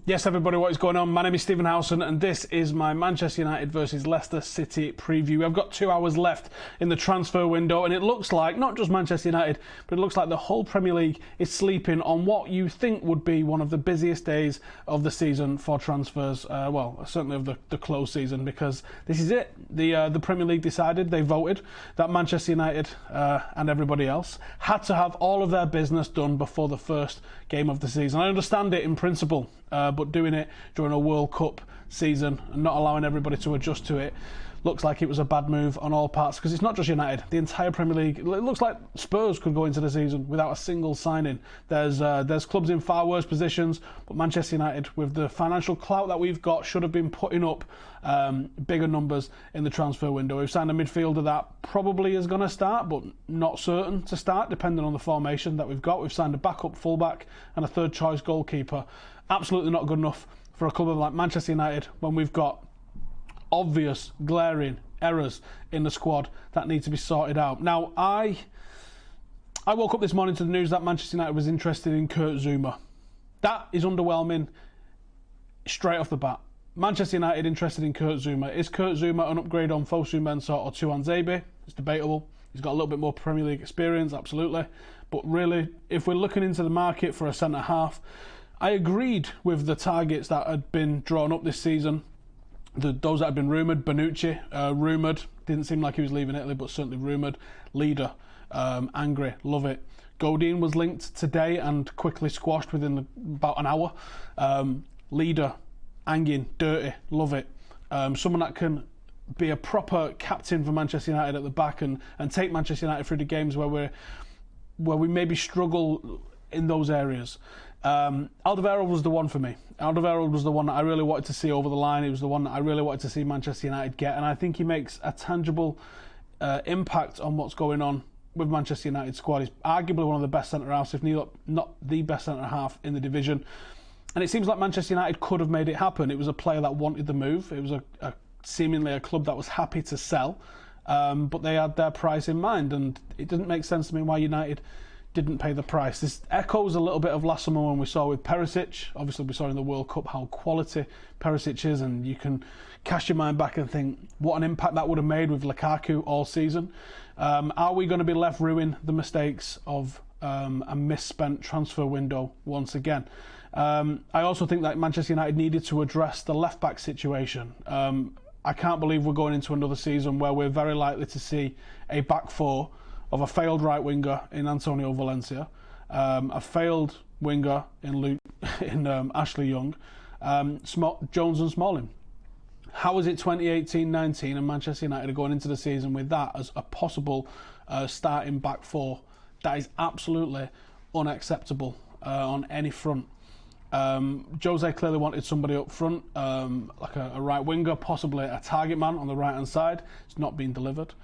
Yes, everybody, what is going on? My name is Stephen Howson, and this is my Manchester United versus Leicester City preview. I've got 2 hours left in the transfer window, and it looks like, not just Manchester United, but it looks like the whole Premier League is sleeping on what you think would be one of the busiest days of the season for transfers. Well, certainly of the close season, because this is it. The Premier League decided, they voted, that Manchester United and everybody else had to have all of their business done before the first game of the season. I understand it in principle. But doing it during a World Cup season and not allowing everybody to adjust to it looks like it was a bad move on all parts, because it's not just United. The entire Premier League, it looks like Spurs could go into the season without a single signing. There's clubs in far worse positions, but Manchester United, with the financial clout that we've got, should have been putting up bigger numbers in the transfer window. We've signed a midfielder that probably is going to start, but not certain to start, depending on the formation that we've got. We've signed a backup fullback and a third choice goalkeeper. Absolutely not good enough for a club like Manchester United when we've got obvious, glaring errors in the squad that need to be sorted out. Now, I woke up this morning to the news that Manchester United was interested in Kurt Zouma. That is underwhelming straight off the bat. Manchester United interested in Kurt Zouma. Is Kurt Zouma an upgrade on Fosu Mensah or Tuanzebe? It's debatable. He's got a little bit more Premier League experience, absolutely. But really, if we're looking into the market for a centre-half, I agreed with the targets that had been drawn up this season. Those that had been rumoured. Bonucci, rumoured. Didn't seem like he was leaving Italy, but certainly rumoured. Leader, angry, love it. Godin was linked today and quickly squashed within about an hour. Leader, hanging, dirty, love it. Someone that can be a proper captain for Manchester United at the back and take Manchester United through the games where we maybe struggle in those areas. Alderweireld was the one for me. Alderweireld was the one that I really wanted to see over the line. It was the one that I really wanted to see Manchester United get, and I think he makes a tangible impact on what's going on with Manchester United squad. He's arguably one of the best centre-halves, if not the best centre-half in the division. And it seems like Manchester United could have made it happen. It was a player that wanted the move. It was seemingly a club that was happy to sell, but they had their price in mind, and it didn't make sense to me why United didn't pay the price. This echoes a little bit of last summer when we saw with Perisic. Obviously, we saw in the World Cup how quality Perisic is, and you can cast your mind back and think what an impact that would have made with Lukaku all season. Are we going to be left ruining the mistakes of a misspent transfer window once again? I also think that Manchester United needed to address the left-back situation. I can't believe we're going into another season where we're very likely to see a back four of a failed right winger in Antonio Valencia, a failed winger in Ashley Young, Jones and Smalling. How is it 2018-19 and Manchester United are going into the season with that as a possible starting back four? That is absolutely unacceptable on any front. Jose clearly wanted somebody up front, like a right winger, possibly a target man on the right hand side. It's not been delivered.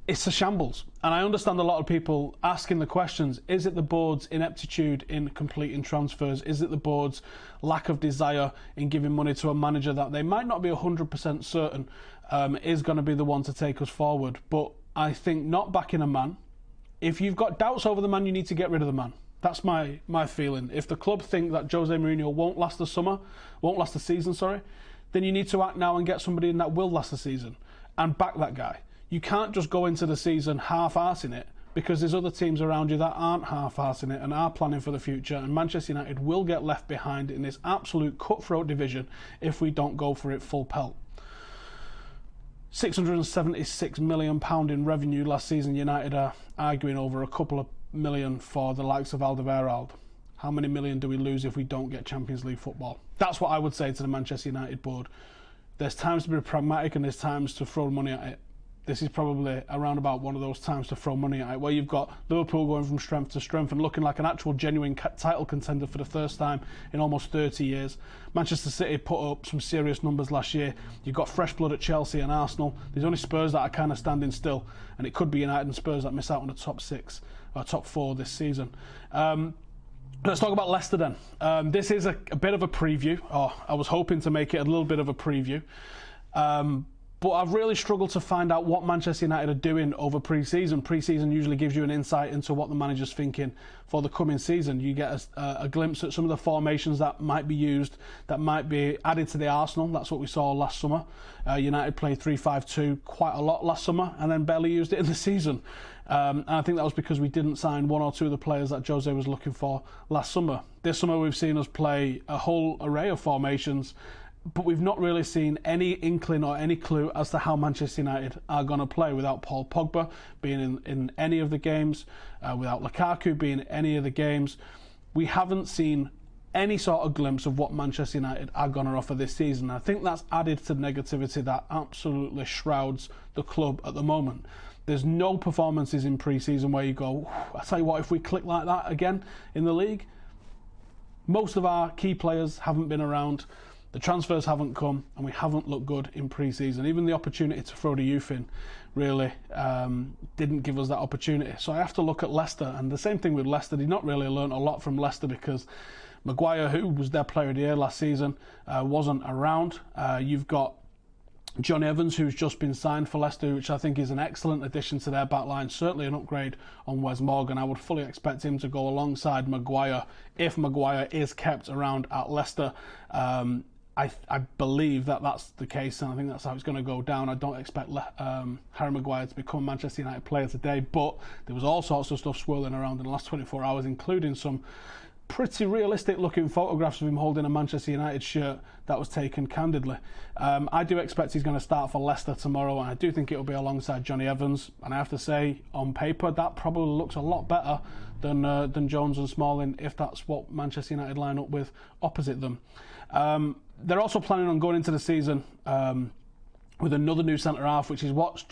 It's a shambles, and I understand a lot of people asking the questions. Is it the board's ineptitude in completing transfers? Is it the board's lack of desire in giving money to a manager that they might not be 100% certain is going to be the one to take us forward? But I think not backing a man. If you've got doubts over the man, you need to get rid of the man. That's my feeling. If the club think that Jose Mourinho won't last the season, then you need to act now and get somebody in that will last the season and back that guy. You can't just go into the season half-arsing it, because there's other teams around you that aren't half-arsing it and are planning for the future, and Manchester United will get left behind in this absolute cutthroat division if we don't go for it full pelt. £676 million in revenue last season. United are arguing over a couple of million for the likes of Alderweireld. How many million do we lose if we don't get Champions League football? That's what I would say to the Manchester United board. There's times to be pragmatic and there's times to throw money at it. This is probably around about one of those times to throw money at it, where you've got Liverpool going from strength to strength and looking like an actual genuine title contender for the first time in almost 30 years. Manchester City put up some serious numbers last year. You've got fresh blood at Chelsea and Arsenal. There's only Spurs that are kind of standing still, and it could be United and Spurs that miss out on the top 6 or top 4 this season. Let's talk about Leicester then. This is a bit of a preview. I was hoping to make it a little bit of a preview. But I've really struggled to find out what Manchester United are doing over pre-season. Pre-season usually gives you an insight into what the manager's thinking for the coming season. You get a glimpse at some of the formations that might be used, that might be added to the Arsenal. That's what we saw last summer. United played 3-5-2 quite a lot last summer and then barely used it in the season. And I think that was because we didn't sign one or two of the players that Jose was looking for last summer. This summer we've seen us play a whole array of formations, but we've not really seen any inkling or any clue as to how Manchester United are going to play without Paul Pogba being in any of the games, without Lukaku being in any of the games. We haven't seen any sort of glimpse of what Manchester United are going to offer this season. I think that's added to the negativity that absolutely shrouds the club at the moment. There's no performances in pre-season where you go, I tell you what, if we click like that again in the league. Most of our key players haven't been around. The transfers haven't come, and we haven't looked good in pre-season. Even the opportunity to throw the youth in really didn't give us that opportunity. So I have to look at Leicester, and the same thing with Leicester. They've not really learned a lot from Leicester because Maguire, who was their player of the year last season, wasn't around. You've got Johnny Evans, who's just been signed for Leicester, which I think is an excellent addition to their backline, certainly an upgrade on Wes Morgan. I would fully expect him to go alongside Maguire if Maguire is kept around at Leicester. I believe that that's the case, and I think that's how it's going to go down. I don't expect Harry Maguire to become a Manchester United player today, but there was all sorts of stuff swirling around in the last 24 hours, including some pretty realistic looking photographs of him holding a Manchester United shirt that was taken candidly. I do expect he's going to start for Leicester tomorrow, and I do think it'll be alongside Johnny Evans, and I have to say, on paper, that probably looks a lot better than Jones and Smalling if that's what Manchester United line up with opposite them. They're also planning on going into the season with another new centre-half, which is what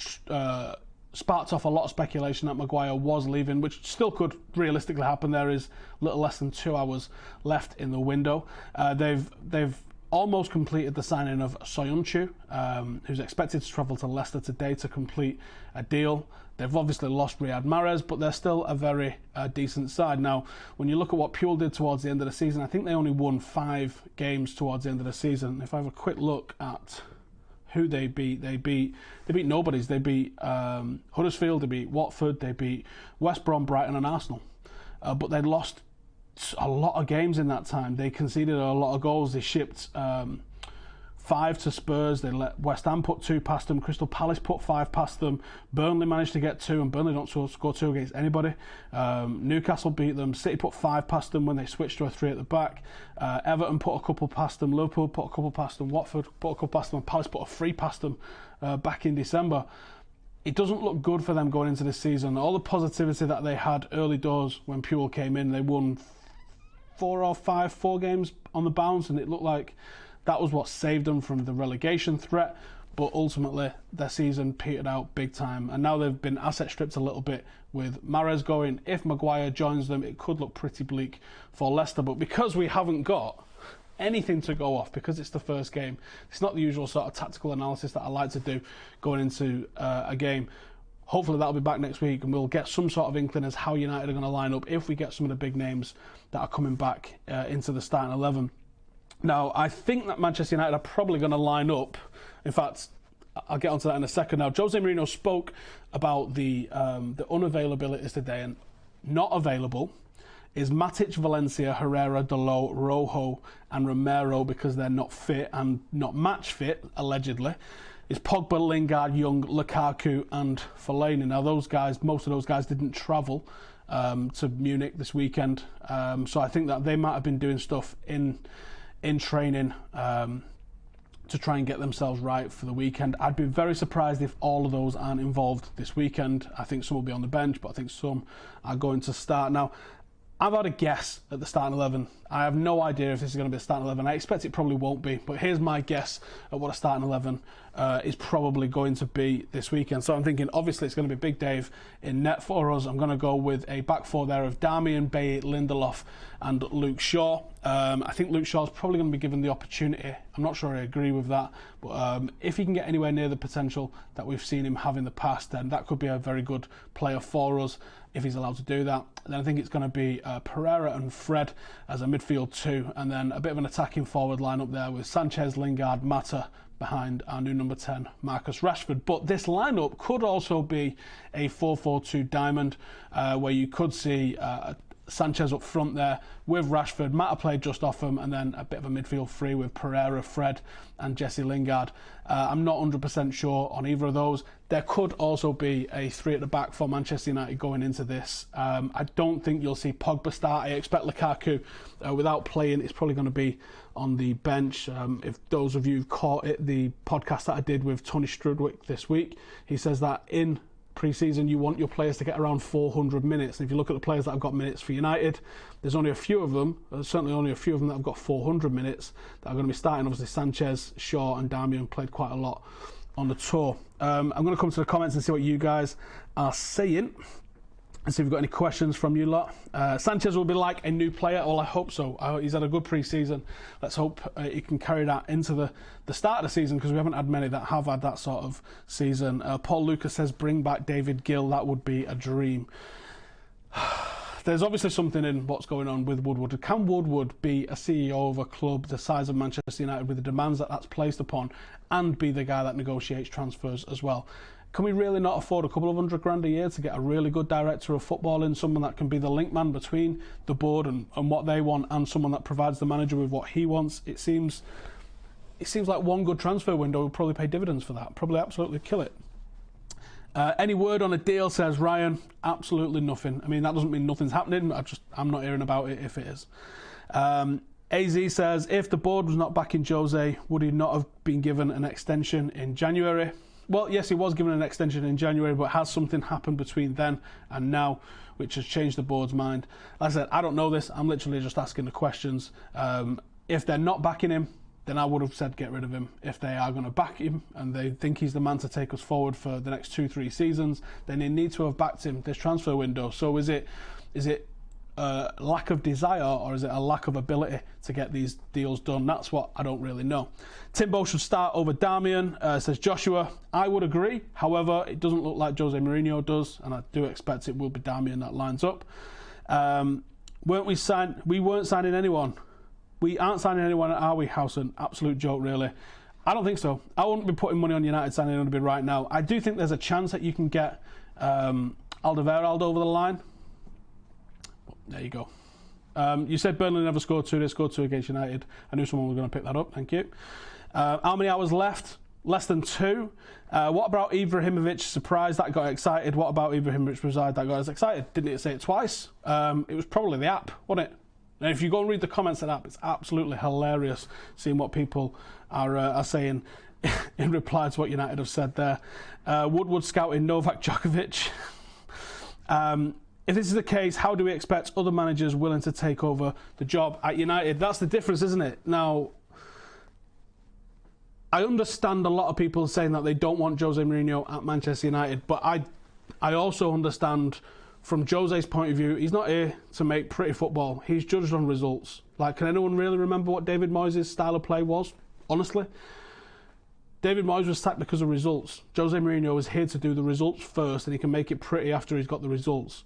sparked off a lot of speculation that Maguire was leaving, which still could realistically happen. There is a little less than 2 hours left in the window. They've almost completed the signing of Soyuncu, who's expected to travel to Leicester today to complete a deal. They've obviously lost Riyad Mahrez, but they're still a very decent side. Now, when you look at what Puel did towards the end of the season, I think they only won 5 games towards the end of the season. If I have a quick look at who they beat nobodies. They beat Huddersfield, they beat Watford, they beat West Brom, Brighton and Arsenal. But they lost a lot of games in that time. They conceded a lot of goals. They shipped 5 to Spurs. They let West Ham put 2 past them. Crystal Palace put 5 past them. Burnley managed to get 2, and Burnley don't score 2 against anybody. Newcastle beat them. City put 5 past them when they switched to a 3 at the back. Everton put a couple past them. Liverpool put a couple past them. Watford put a couple past them. And Palace put a 3 past them back in December. It doesn't look good for them going into this season. All the positivity that they had early doors when Puel came in, they won 4 games on the bounce, and it looked like that was what saved them from the relegation threat. But ultimately, their season petered out big time, and now they've been asset stripped a little bit with Mahrez going. If Maguire joins them, it could look pretty bleak for Leicester. But because we haven't got anything to go off, because it's the first game, it's not the usual sort of tactical analysis that I like to do going into a game. Hopefully that'll be back next week, and we'll get some sort of inkling as how United are going to line up if we get some of the big names that are coming back into the starting 11. Now, I think that Manchester United are probably going to line up. In fact, I'll get onto that in a second. Now, Jose Mourinho spoke about the unavailabilities today, and not available is Matic, Valencia, Herrera, Dalot, Rojo and Romero because they're not fit and not match fit, allegedly. Is Pogba, Lingard, Young, Lukaku and Fellaini. Now, those guys, most of those guys didn't travel to Munich this weekend, so I think that they might have been doing stuff in training to try and get themselves right for the weekend. I'd be very surprised if all of those aren't involved this weekend. I think some will be on the bench, but I think some are going to start. Now, I've had a guess at the starting 11. I have no idea if this is going to be a starting 11. I expect it probably won't be, but here's my guess at what a starting 11 is probably going to be this weekend. So I'm thinking, obviously, it's going to be Big Dave in net for us. I'm going to go with a back four there of Darmian, Bailly, Lindelof and Luke Shaw. I think Luke Shaw's probably going to be given the opportunity. I'm not sure I agree with that, but if he can get anywhere near the potential that we've seen him have in the past, then that could be a very good player for us. if he's allowed to do that. And then I think it's going to be Pereira and Fred as a midfield 2, and then a bit of an attacking forward lineup there with Sanchez, Lingard, Mata behind our new number 10, Marcus Rashford. But this lineup could also be a 4-4-2 diamond, where you could see Sanchez up front there with Rashford, Mata played just off him, and then a bit of a midfield 3 with Pereira, Fred and Jesse Lingard. I'm not 100% sure on either of those. There could also be a 3 at the back for Manchester United going into this. I don't think you'll see Pogba start. I expect Lukaku, without playing, it's probably going to be on the bench. If those of you who've caught it, the podcast that I did with Tony Strudwick this week, he says that in pre-season you want your players to get around 400 minutes. And if you look at the players that have got minutes for United, there's only a few of them, certainly only a few of them that have got 400 minutes that are going to be starting. Obviously Sanchez, Shaw and Darmian played quite a lot on the tour. I'm going to come to the comments and see what you guys are saying and see if we've got any questions from you lot. Sanchez will be like a new player. Well, I hope so. He's had a good pre-season. Let's hope he can carry that into the start of the season, because we haven't had many that have had that sort of season. Paul Lucas says bring back David Gill. That would be a dream. There's obviously something in what's going on with Woodward. Can Woodward be a CEO of a club the size of Manchester United with the demands that that's placed upon, and be the guy that negotiates transfers as well? Can we really not afford a couple of $100,000 a year to get a really good director of football in, someone that can be the link man between the board and what they want, and someone that provides the manager with what he wants? It seems like one good transfer window will probably pay dividends for that, probably absolutely kill it. Any word on a deal, says Ryan? Absolutely nothing. I mean, that doesn't mean nothing's happening. I'm not hearing about it if it is. AZ says, if the board was not backing Jose, would he not have been given an extension in January? Well, yes, he was given an extension in January, but has something happened between then and now which has changed the board's mind? Like I said, I don't know this. I'm literally just asking the questions. If they're not backing him, then I would have said get rid of him. If they are going to back him and they think he's the man to take us forward for the next 2-3 seasons, then they need to have backed him this transfer window. So is it a lack of desire, or is it a lack of ability to get these deals done? That's what I don't really know. Timbo should start over Darmian, says Joshua. I would agree. However, it doesn't look like Jose Mourinho does, and I do expect it will be Darmian that lines up. We weren't signing anyone. We aren't signing anyone, are we, Howson? Absolute joke, really. I don't think so. I wouldn't be putting money on United signing anybody right now. I do think there's a chance that you can get Alderweireld over the line. There you go. You said Burnley never scored 2. They scored 2 against United. I knew someone was going to pick that up. Thank you. How many hours left? Less than 2. What about Ibrahimovic? Surprised that got excited. What about Ibrahimovic reside that got us excited? Didn't it say it twice? It was probably the app, wasn't it? And if you go and read the comments of that app, it's absolutely hilarious seeing what people are saying in reply to what United have said there. Woodward scouting Novak Djokovic. If this is the case, how do we expect other managers willing to take over the job at United? That's the difference, isn't it? Now, I understand a lot of people saying that they don't want Jose Mourinho at Manchester United, but I also understand from Jose's point of view, he's not here to make pretty football. He's judged on results. Like, can anyone really remember what David Moyes' style of play was? Honestly, David Moyes was sacked because of results. Jose Mourinho is here to do the results first, and he can make it pretty after he's got the results.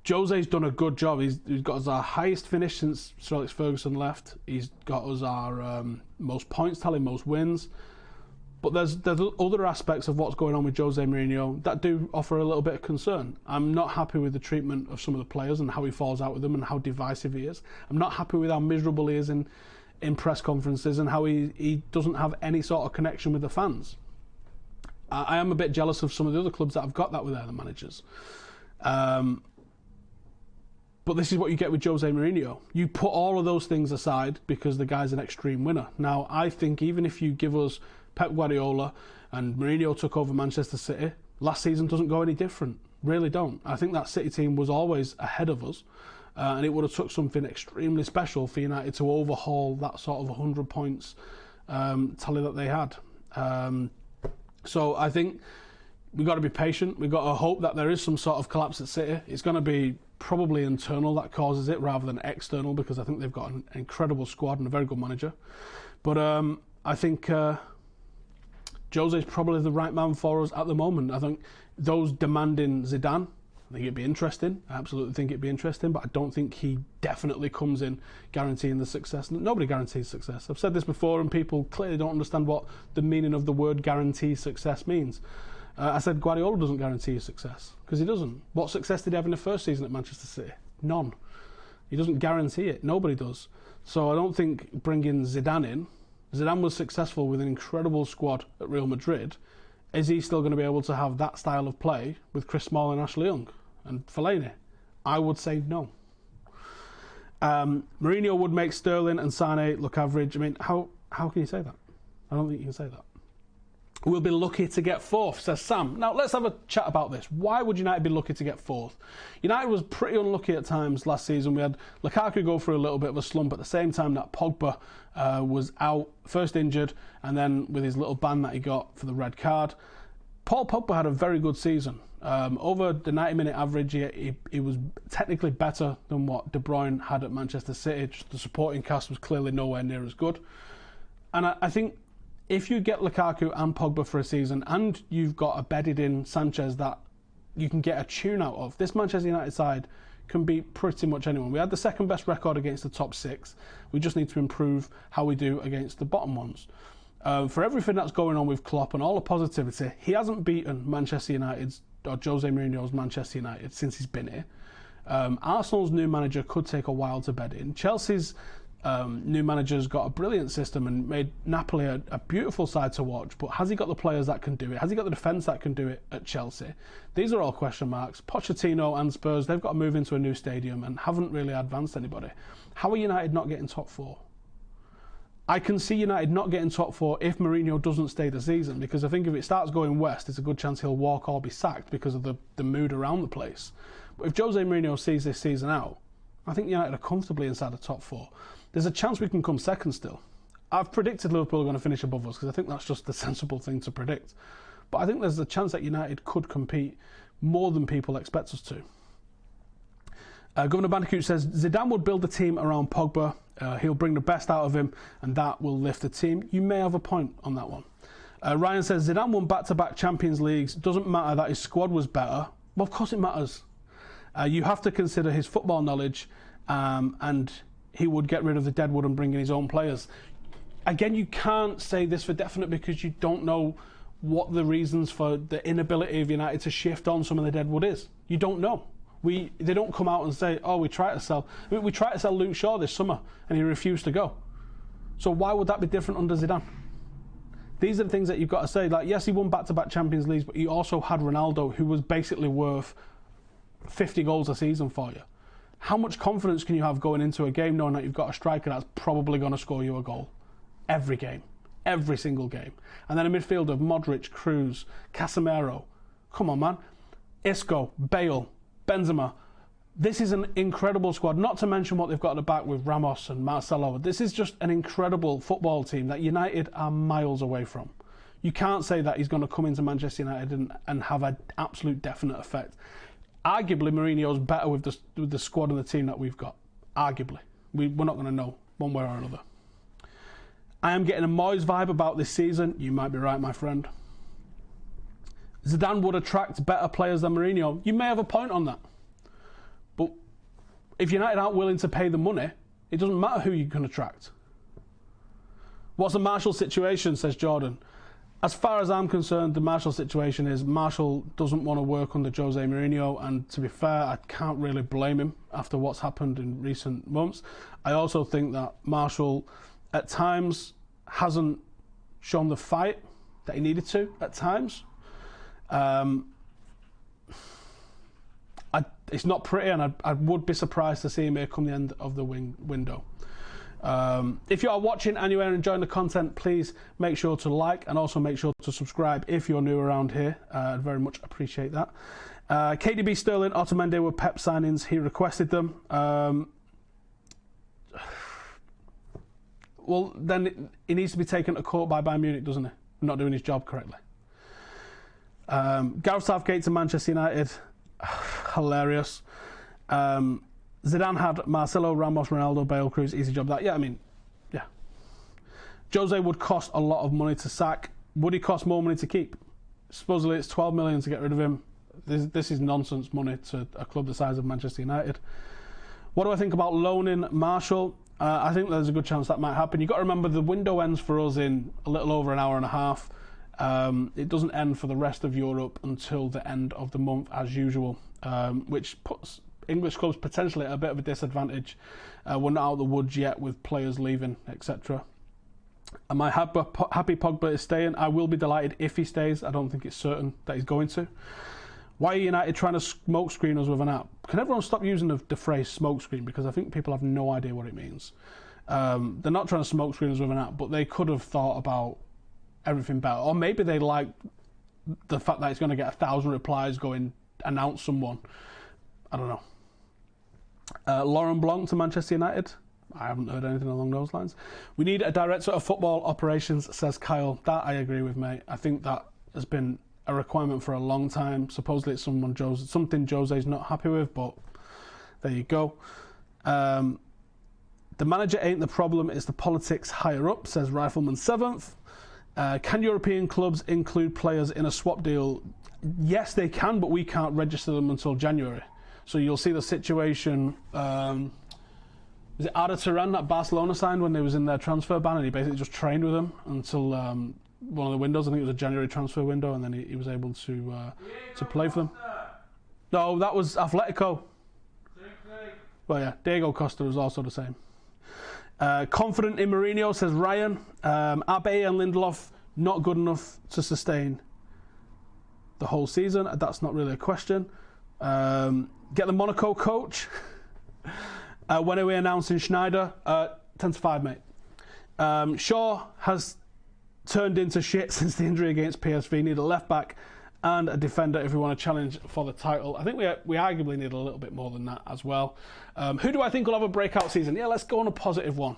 Jose's done a good job. He's got us our highest finish since Sir Alex Ferguson left. He's got us our most points tally, most wins. But there's other aspects of what's going on with Jose Mourinho that do offer a little bit of concern. I'm not happy with the treatment of some of the players and how he falls out with them and how divisive he is. I'm not happy with how miserable he is in press conferences and how he doesn't have any sort of connection with the fans. I am a bit jealous of some of the other clubs that have got that with their managers. But this is what you get with Jose Mourinho. You put all of those things aside because the guy's an extreme winner. Now, I think even if you give us Pep Guardiola and Mourinho took over Manchester City, last season doesn't go any different. Really don't. I think that City team was always ahead of us. And it would have took something extremely special for United to overhaul that sort of 100 points tally that they had. So I think we've got to be patient. We've got to hope that there is some sort of collapse at City. It's going to be probably internal that causes it rather than external, because I think they've got an incredible squad and a very good manager. But I think Jose's probably the right man for us at the moment. I think those demanding Zidane, I think it'd be interesting. I absolutely think it'd be interesting, but I don't think he definitely comes in guaranteeing the success. Nobody guarantees success. I've said this before, and people clearly don't understand what the meaning of the word guarantee success means. I said Guardiola doesn't guarantee you success, because he doesn't. What success did he have in the first season at Manchester City? None. He doesn't guarantee it. Nobody does. So I don't think bringing Zidane in, Zidane was successful with an incredible squad at Real Madrid. Is he still going to be able to have that style of play with Chris Smalling and Ashley Young and Fellaini? I would say no. Mourinho would make Sterling and Sane look average. I mean, how can you say that? I don't think you can say that. We'll be lucky to get fourth, says Sam. Now, let's have a chat about this. Why would United be lucky to get fourth? United was pretty unlucky at times last season. We had Lukaku go through a little bit of a slump at the same time that Pogba was out, first injured, and then with his little ban that he got for the red card. Paul Pogba had a very good season. Over the 90-minute average, he was technically better than what De Bruyne had at Manchester City. Just the supporting cast was clearly nowhere near as good. And I think if you get Lukaku and Pogba for a season, and you've got a bedded-in Sanchez that you can get a tune out of, this Manchester United side can beat pretty much anyone. We had the second best record against the top six. We just need to improve how we do against the bottom ones. For everything that's going on with Klopp and all the positivity, he hasn't beaten Manchester United's or Jose Mourinho's Manchester United since he's been here. Arsenal's new manager could take a while to bed in. Chelsea's new manager's got a brilliant system and made Napoli a beautiful side to watch, but has he got the players that can do it? Has he got the defence that can do it at Chelsea? These are all question marks. Pochettino and Spurs, they've got to move into a new stadium and haven't really advanced anybody. How are United not getting top four? I can see United not getting top four if Mourinho doesn't stay the season, because I think if it starts going west, there's a good chance he'll walk or be sacked because of the mood around the place. But if Jose Mourinho sees this season out, I think United are comfortably inside the top four. There's a chance we can come second still. I've predicted Liverpool are going to finish above us because I think that's just the sensible thing to predict. But I think there's a chance that United could compete more than people expect us to. Governor Bandicoot says Zidane would build a team around Pogba. He'll bring the best out of him, and that will lift the team. You may have a point on that one. Ryan says Zidane won back-to-back Champions Leagues. Doesn't matter that his squad was better. Well, of course it matters. You have to consider his football knowledge, and he would get rid of the deadwood and bring in his own players. Again, you can't say this for definite because you don't know what the reasons for the inability of United to shift on some of the deadwood is. You don't know. They don't come out and say, oh, we tried to sell. I mean, we tried to sell Luke Shaw this summer and he refused to go. So why would that be different under Zidane? These are the things that you've got to say. Like, yes, he won back-to-back Champions Leagues, but he also had Ronaldo, who was basically worth 50 goals a season for you. How much confidence can you have going into a game knowing that you've got a striker that's probably going to score you a goal? Every game. Every single game. And then a midfield of Modric, Kroos, Casemiro. Come on, man. Isco, Bale, Benzema. This is an incredible squad, not to mention what they've got at the back with Ramos and Marcelo. This is just an incredible football team that United are miles away from. You can't say that he's going to come into Manchester United and have an absolute definite effect. Arguably, Mourinho's better with the squad and the team that we've got. Arguably. We're not going to know one way or another. I am getting a Moyes vibe about this season. You might be right, my friend. Zidane would attract better players than Mourinho. You may have a point on that. But if United aren't willing to pay the money, it doesn't matter who you can attract. What's the Marshall situation, says Jordan. As far as I'm concerned, the Marshall situation is Marshall doesn't want to work under Jose Mourinho, and to be fair, I can't really blame him after what's happened in recent months. I also think that Marshall, at times, hasn't shown the fight that he needed to, at times. It's not pretty, and I would be surprised to see him here come the end of the window. If you are watching and you are enjoying the content, please make sure to like and also make sure to subscribe if you're new around here. I'd very much appreciate that. KDB, Sterling, Otamendi were Pep signings. He requested them. Well, then he needs to be taken to court by Bayern Munich, doesn't he? For not doing his job correctly. Gareth Southgate to Manchester United. Hilarious. Zidane had Marcelo, Ramos, Ronaldo, Bale, Kroos. Easy job that. Yeah, I mean, yeah. Jose would cost a lot of money to sack. Would he cost more money to keep? Supposedly it's 12 million to get rid of him. This is nonsense money to a club the size of Manchester United. What do I think about loaning Marshall? I think there's a good chance that might happen. You've got to remember the window ends for us in a little over an hour and a half. It doesn't end for the rest of Europe until the end of the month as usual, which puts English clubs potentially at a bit of a disadvantage. We're not out of the woods yet with players leaving, etc. Am I happy Pogba is staying? I will be delighted if he stays. I don't think it's certain that he's going to. Why are United trying to smoke screen us with an app? Can everyone stop using the phrase smoke screen? Because I think people have no idea what it means. They're not trying to smoke screen us with an app, but they could have thought about everything better. Or maybe they like the fact that it's going to get 1,000 replies going, announce someone. I don't know. Laurent Blanc to Manchester United. I haven't heard anything along those lines. We need a director of football operations, says Kyle. That I agree with, mate. I think that has been a requirement for a long time. Supposedly it's something Jose's not happy with, but there you go. The manager ain't the problem, it's the politics higher up, says Rifleman 7th. Can European clubs include players in a swap deal? Yes, they can, but we can't register them until January. So you'll see the situation. Is it Arda Turan that Barcelona signed when they was in their transfer ban, and he basically just trained with them until one of the windows. I think it was a January transfer window, and then he was able to play for them. No, that was Atletico. Well, yeah, Diego Costa was also the same. Confident in Mourinho, says Ryan. Abe and Lindelof not good enough to sustain the whole season. That's not really a question. Get the Monaco coach. When are we announcing Schneider? 10 to 5, mate. Shaw has turned into shit since the injury against PSV. Need a left back and a defender if we want to challenge for the title. I think we arguably need a little bit more than that as well. Who do I think will have a breakout season? Yeah, let's go on a positive one.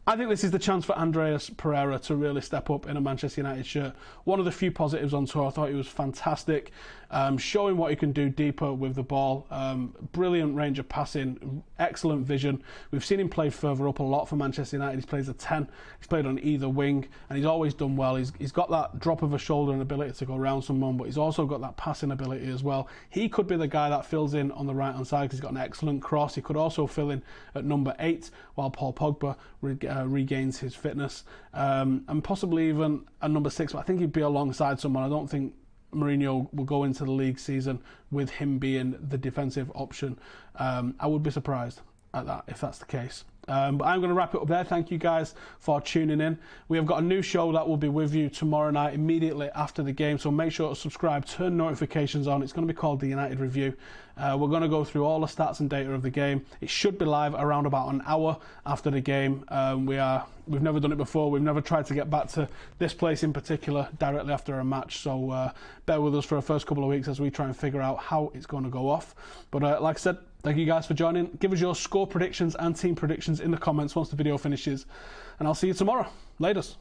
I think this is the chance for Andreas Pereira to really step up in a Manchester United shirt. One of the few positives on tour. I thought he was fantastic, showing what he can do deeper with the ball. Brilliant range of passing, excellent vision. We've seen him play further up a lot for Manchester United. He's played as a 10, he's played on either wing, and he's always done well. He's got that drop of a shoulder and ability to go around someone, but he's also got that passing ability as well. He could be the guy that fills in on the right hand side because he's got an excellent cross. He could also fill in at number 8 while Paul Pogba regains his fitness, and possibly even a number 6, but I think he'd be alongside someone. I don't think Mourinho will go into the league season with him being the defensive option. I would be surprised at that if that's the case. But I'm going to wrap it up there. Thank you guys for tuning in. We have got a new show that will be with you tomorrow night immediately after the game, so make sure to subscribe, turn notifications on. It's going to be called the United Review. We're going to go through all the stats and data of the game. It should be live around about an hour after the game. We've never done it before. We've never tried to get back to this place in particular directly after a match, so bear with us for the first couple of weeks as we try and figure out how it's going to go off. But like I said, thank you guys for joining. Give us your score predictions and team predictions in the comments once the video finishes, and I'll see you tomorrow. Laters.